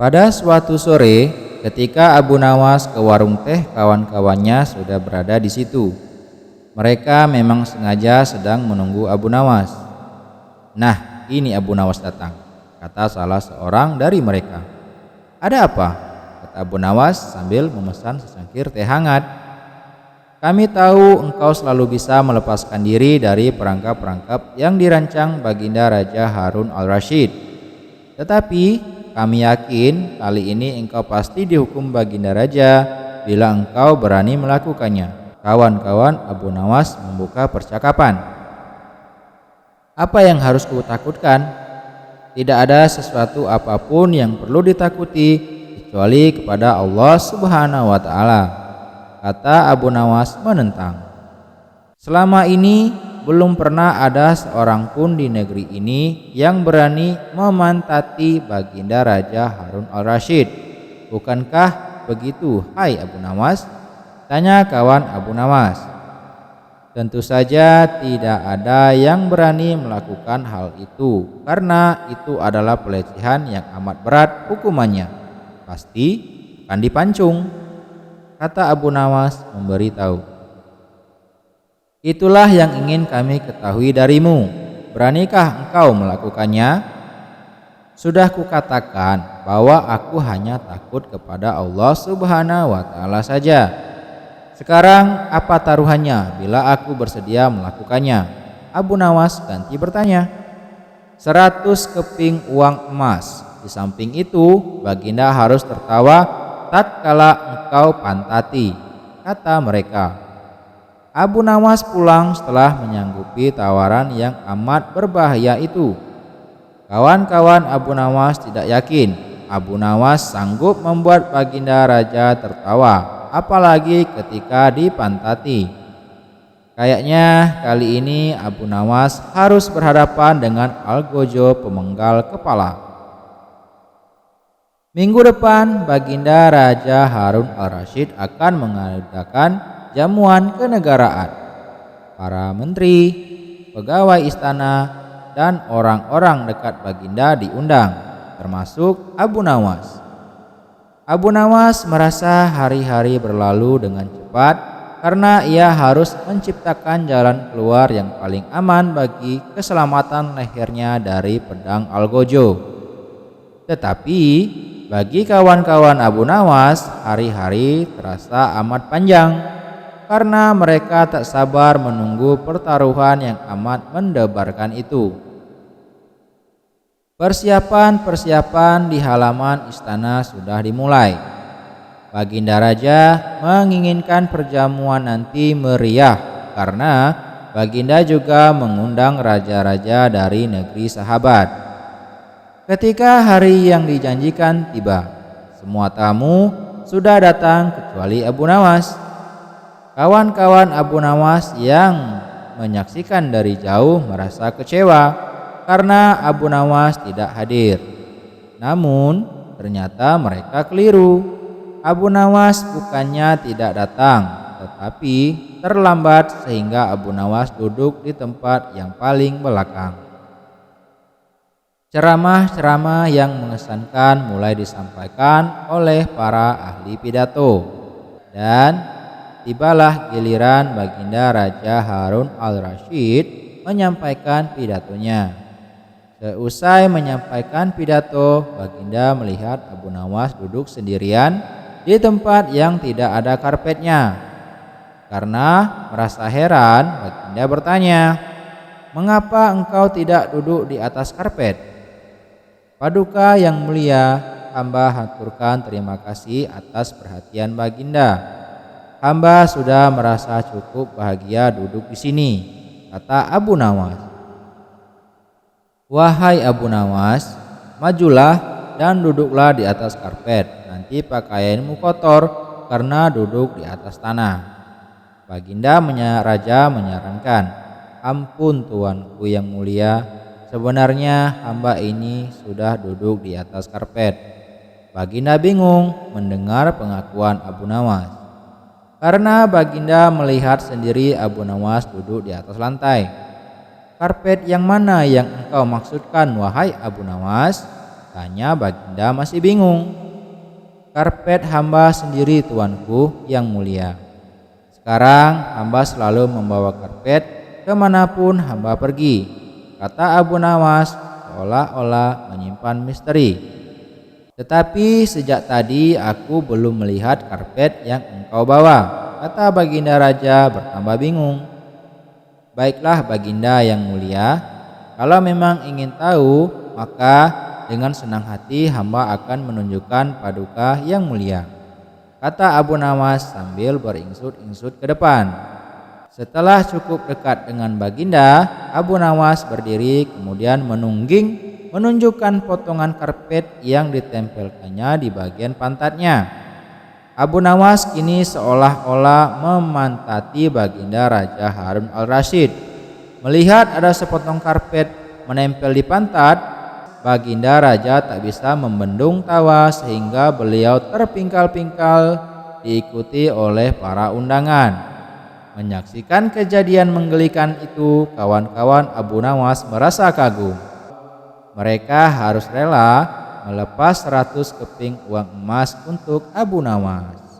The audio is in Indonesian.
Pada suatu sore, ketika Abu Nawas ke warung teh, kawan-kawannya sudah berada di situ. Mereka memang sengaja sedang menunggu Abu Nawas. "Nah, ini Abu Nawas datang," kata salah seorang dari mereka. "Ada apa?" kata Abu Nawas sambil memesan secangkir teh hangat. "Kami tahu engkau selalu bisa melepaskan diri dari perangkap-perangkap yang dirancang Baginda Raja Harun al-Rasyid. Tetapi kami yakin kali ini engkau pasti dihukum Baginda Raja bila engkau berani melakukannya." Kawan-kawan Abu Nawas membuka percakapan. "Apa yang harus kutakutkan? Tidak ada sesuatu apapun yang perlu ditakuti kecuali kepada Allah Subhanahu wa Ta'ala," kata Abu Nawas menentang. "Selama ini belum pernah ada seorang pun di negeri ini yang berani memantati Baginda Raja Harun al-Rasyid. Bukankah begitu, hai Abu Nawas?" tanya kawan Abu Nawas. "Tentu saja tidak ada yang berani melakukan hal itu, karena itu adalah pelecehan yang amat berat hukumannya. Pasti akan dipancung," kata Abu Nawas memberitahu. "Itulah yang ingin kami ketahui darimu. Beranikah engkau melakukannya?" "Sudah kukatakan bahwa aku hanya takut kepada Allah Subhanahu wa Ta'ala saja. Sekarang apa taruhannya bila aku bersedia melakukannya?" Abu Nawas ganti bertanya. "100 keping uang emas. Di samping itu Baginda harus tertawa tatkala engkau pantati," kata mereka. Abu Nawas pulang setelah menyanggupi tawaran yang amat berbahaya itu. Kawan-kawan Abu Nawas tidak yakin Abu Nawas sanggup membuat Baginda Raja tertawa, apalagi ketika dipantati. Kayaknya kali ini Abu Nawas harus berhadapan dengan Algojo pemenggal kepala. Minggu depan Baginda Raja Harun al-Rasyid akan mengadakan jamuan kenegaraan. Para menteri, pegawai istana, dan orang-orang dekat Baginda diundang, termasuk Abu Nawas. Abu Nawas merasa hari-hari berlalu dengan cepat karena ia harus menciptakan jalan keluar yang paling aman bagi keselamatan lehernya dari pedang Algojo. Tetapi bagi kawan-kawan Abu Nawas, hari-hari terasa amat panjang karena mereka tak sabar menunggu pertaruhan yang amat mendebarkan itu. Persiapan-persiapan di halaman istana sudah dimulai. Baginda Raja menginginkan perjamuan nanti meriah karena Baginda juga mengundang raja-raja dari negeri sahabat. Ketika hari yang dijanjikan tiba, semua tamu sudah datang kecuali Abu Nawas. Kawan-kawan Abu Nawas yang menyaksikan dari jauh merasa kecewa karena Abu Nawas tidak hadir. Namun ternyata mereka keliru. Abu Nawas bukannya tidak datang, tetapi terlambat sehingga Abu Nawas duduk di tempat yang paling belakang. Ceramah-ceramah yang mengesankan mulai disampaikan oleh para ahli pidato, dan tibalah giliran Baginda Raja Harun al-Rasyid menyampaikan pidatonya. Seusai menyampaikan pidato, Baginda melihat Abu Nawas duduk sendirian di tempat yang tidak ada karpetnya. Karena merasa heran, Baginda bertanya, "Mengapa engkau tidak duduk di atas karpet?" "Paduka yang mulia, hamba haturkan terima kasih atas perhatian Baginda. Hamba sudah merasa cukup bahagia duduk di sini," kata Abu Nawas. "Wahai Abu Nawas, majulah dan duduklah di atas karpet. Nanti pakaianmu kotor karena duduk di atas tanah." Baginda Raja menyarankan, "Ampun tuanku yang mulia, sebenarnya hamba ini sudah duduk di atas karpet." Baginda bingung mendengar pengakuan Abu Nawas, karena Baginda melihat sendiri Abu Nawas duduk di atas lantai. "Karpet yang mana yang engkau maksudkan, wahai Abu Nawas?" Tanya Baginda masih bingung. Karpet hamba sendiri tuanku yang mulia. Sekarang hamba selalu membawa karpet kemanapun hamba pergi, kata Abu Nawas seolah-olah menyimpan misteri. Tetapi sejak tadi aku belum melihat karpet yang engkau bawa, kata Baginda Raja bertambah bingung. Baiklah Baginda yang mulia, kalau memang ingin tahu, maka dengan senang hati hamba akan menunjukkan paduka yang mulia, kata Abu Nawas sambil beringsut-ingsut ke depan. Setelah cukup dekat dengan Baginda, Abu Nawas berdiri kemudian menunjukkan potongan karpet yang ditempelkannya di bagian pantatnya. Abu Nawas kini seolah-olah memantati Baginda Raja Harun al-Rasyid. Melihat ada sepotong karpet menempel di pantat, Baginda Raja tak bisa membendung tawa sehingga beliau terpingkal-pingkal diikuti oleh para undangan. Menyaksikan kejadian menggelikan itu, kawan-kawan Abu Nawas merasa kagum. Mereka harus rela melepas 100 keping uang emas untuk Abu Nawas.